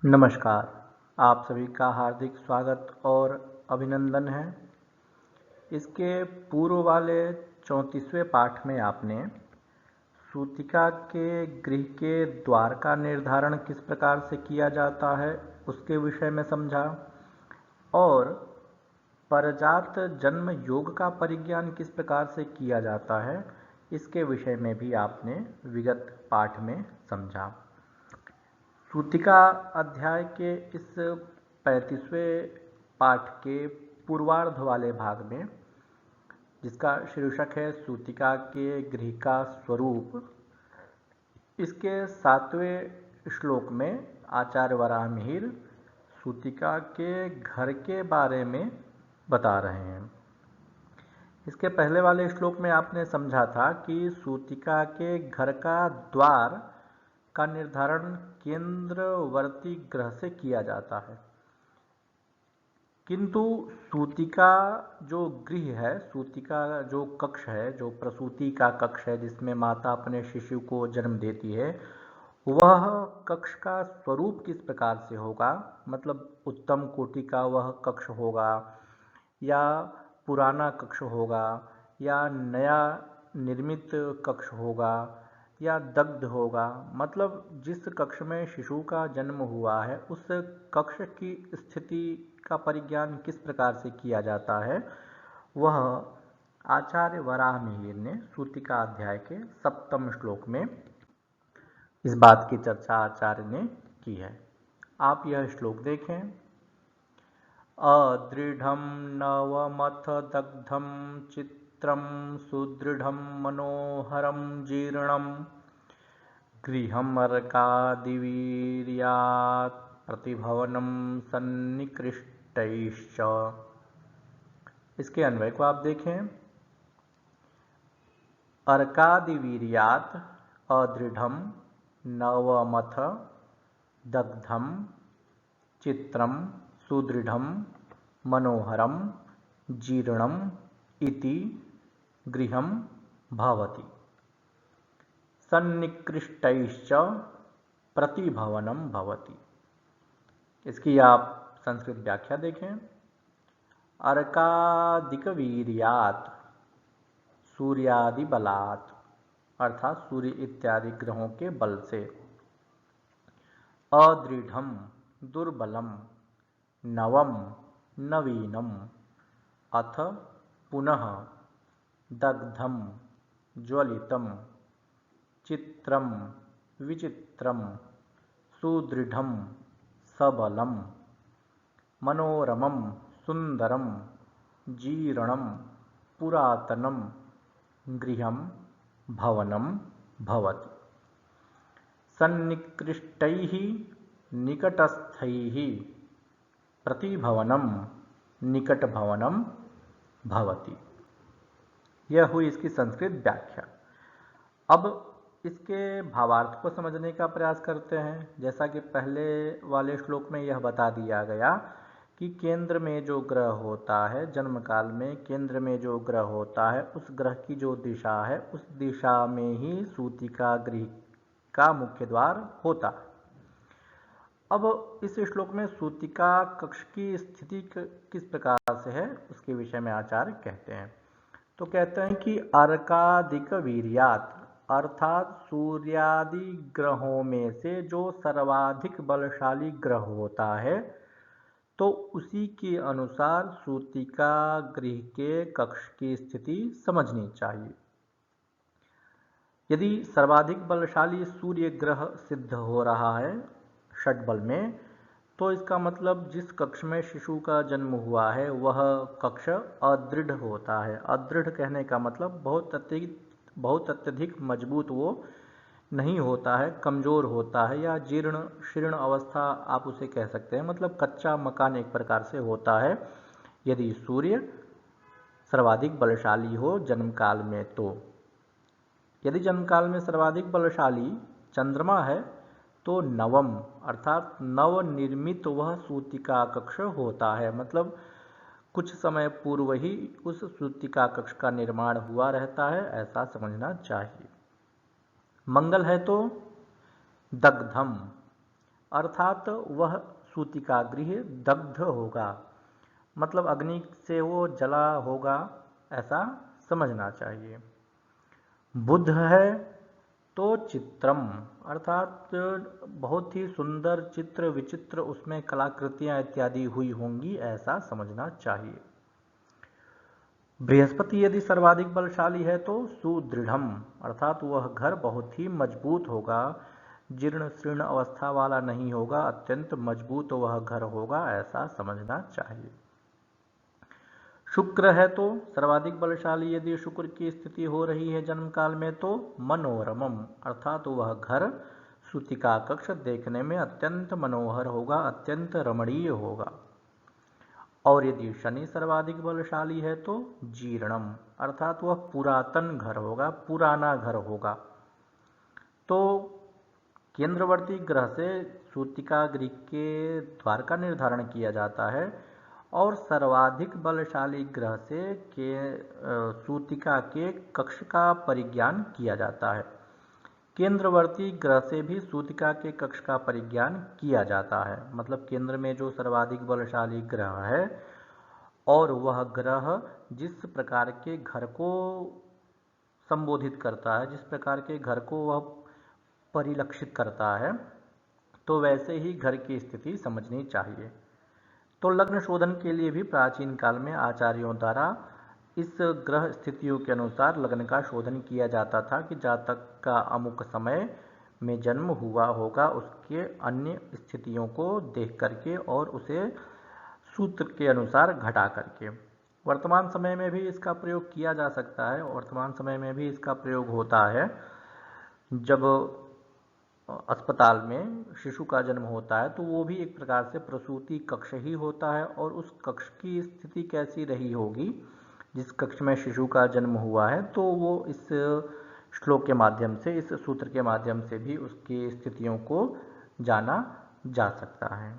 नमस्कार। आप सभी का हार्दिक स्वागत और अभिनंदन है। इसके पूर्व वाले 34वें पाठ में आपने सूतिका के गृह के द्वार का निर्धारण किस प्रकार से किया जाता है उसके विषय में समझा और परजात जन्म योग का परिज्ञान किस प्रकार से किया जाता है इसके विषय में भी आपने विगत पाठ में समझा। सूतिका अध्याय के इस 35वें पाठ के पूर्वार्ध वाले भाग में, जिसका शीर्षक है सूतिका के गृह का स्वरूप, इसके 7वें श्लोक में आचार्य वराहमिहिर सूतिका के घर के बारे में बता रहे हैं। इसके पहले वाले श्लोक में आपने समझा था कि सूतिका के घर का द्वार का निर्धारण केंद्रवर्ती ग्रह से किया जाता है, किंतु सूतिका जो गृह है, सूतिका जो कक्ष है, जो प्रसूति का कक्ष है जिसमें माता अपने शिशु को जन्म देती है, वह कक्ष का स्वरूप किस प्रकार से होगा, मतलब उत्तम कोटि का वह कक्ष होगा या पुराना कक्ष होगा या नया निर्मित कक्ष होगा या दग्ध होगा, मतलब जिस कक्ष में शिशु का जन्म हुआ है उस कक्ष की स्थिति का परिज्ञान किस प्रकार से किया जाता है, वह आचार्य वराहमिहिर ने सूतिका अध्याय के 7वें श्लोक में इस बात की चर्चा आचार्य ने की है। आप यह श्लोक देखें। अदृढ़ं नवमथ दग्धं चित्रं सुदृढ़ं मनोहरं जीर्णं गृहमर्कादिवीर्यात् प्रतिभवनं सन्निकृष्टैश्च। इसके अन्वय को आप देखें। अर्कादिवीर्यात् अदृढ़ं नवमथ दग्धं चित्रं सुदृढ़ं मनोहरं जीर्णं इति गृहं भवति सन्निकृष्टैश्च प्रतिभवनं भवति। इसकी आप संस्कृत व्याख्या देखें। अर्कादिकवीर्यात् सूर्यादि बलात्, अर्थात सूर्य इत्यादि ग्रहों के बल से, अदृढ़ं दुर्बलम, नवम नवीनम, अथ पुनः दग्धम ज्वलितम, चित्रम विचित्रम, सुदृढ़ं सबलम, मनोरमं सुंदरम, जीर्णं पुरातनम गृहं भवनं भवति सन्निकृष्टैः निकटस्थैः प्रतिभवनं निकटभवनं भवति। यह हुई इसकी संस्कृत व्याख्या। अब इसके भावार्थ को समझने का प्रयास करते हैं। जैसा कि पहले वाले श्लोक में यह बता दिया गया कि केंद्र में जो ग्रह होता है, जन्म काल में केंद्र में जो ग्रह होता है, उस ग्रह की जो दिशा है उस दिशा में ही सूतिका गृह का मुख्य द्वार होता है। अब इस श्लोक में सूतिका कक्ष की स्थिति किस प्रकार से है उसके विषय में आचार्य कहते हैं। तो कहते हैं कि अर्कादिक वीर्यात्, अर्थात सूर्यादि ग्रहों में से जो सर्वाधिक बलशाली ग्रह होता है, तो उसी के अनुसार सूतिका गृह के कक्ष की स्थिति समझनी चाहिए। यदि सर्वाधिक बलशाली सूर्य ग्रह सिद्ध हो रहा है षटबल में, तो इसका मतलब जिस कक्ष में शिशु का जन्म हुआ है वह कक्ष अदृढ़ होता है। अदृढ़ कहने का मतलब बहुत अत्यधिक मजबूत वो नहीं होता है, कमज़ोर होता है, या जीर्ण शीर्ण अवस्था आप उसे कह सकते हैं, मतलब कच्चा मकान एक प्रकार से होता है यदि सूर्य सर्वाधिक बलशाली हो जन्म काल में। तो यदि जन्म काल में सर्वाधिक बलशाली चंद्रमा है तो नवम अर्थात नवनिर्मित वह सूतिका कक्ष होता है, मतलब कुछ समय पूर्व ही उस सूतिका कक्ष का निर्माण हुआ रहता है, ऐसा समझना चाहिए। मंगल है तो दग्धम, अर्थात वह सूतिकागृह दग्ध होगा, मतलब अग्नि से वो जला होगा, ऐसा समझना चाहिए। बुध है तो चित्रम, अर्थात बहुत ही सुंदर चित्र विचित्र उसमें कलाकृतियां इत्यादि हुई होंगी, ऐसा समझना चाहिए। बृहस्पति यदि सर्वाधिक बलशाली है तो सुदृढ़म, अर्थात वह घर बहुत ही मजबूत होगा, जीर्ण शीर्ण अवस्था वाला नहीं होगा, अत्यंत मजबूत वह घर होगा, ऐसा समझना चाहिए। शुक्र है तो सर्वाधिक बलशाली यदि शुक्र की स्थिति हो रही है जन्म काल में तो मनोरमम, अर्थात वह घर सूतिका कक्ष देखने में अत्यंत मनोहर होगा, अत्यंत रमणीय होगा। और यदि शनि सर्वाधिक बलशाली है तो जीर्णम, अर्थात वह पुरातन घर होगा, पुराना घर होगा। तो केंद्रवर्ती ग्रह से सूतिका गृह के द्वार का निर्धारण किया जाता है और सर्वाधिक बलशाली ग्रह से सूतिका के कक्ष का परिज्ञान किया जाता है। केंद्रवर्ती ग्रह से भी सूतिका के कक्ष का परिज्ञान किया जाता है, मतलब केंद्र में जो सर्वाधिक बलशाली ग्रह है और वह ग्रह जिस प्रकार के घर को संबोधित करता है, जिस प्रकार के घर को वह परिलक्षित करता है, तो वैसे ही घर की स्थिति समझनी चाहिए। तो लग्न शोधन के लिए भी प्राचीन काल में आचार्यों द्वारा इस ग्रह स्थितियों के अनुसार लग्न का शोधन किया जाता था कि जातक का अमुक समय में जन्म हुआ होगा, उसके अन्य स्थितियों को देख करके और उसे सूत्र के अनुसार घटा करके। वर्तमान समय में भी इसका प्रयोग किया जा सकता है, वर्तमान समय में भी इसका प्रयोग होता है। जब अस्पताल में शिशु का जन्म होता है तो वो भी एक प्रकार से प्रसूति कक्ष ही होता है, और उस कक्ष की स्थिति कैसी रही होगी जिस कक्ष में शिशु का जन्म हुआ है, तो वो इस श्लोक के माध्यम से, इस सूत्र के माध्यम से भी उसकी स्थितियों को जाना जा सकता है।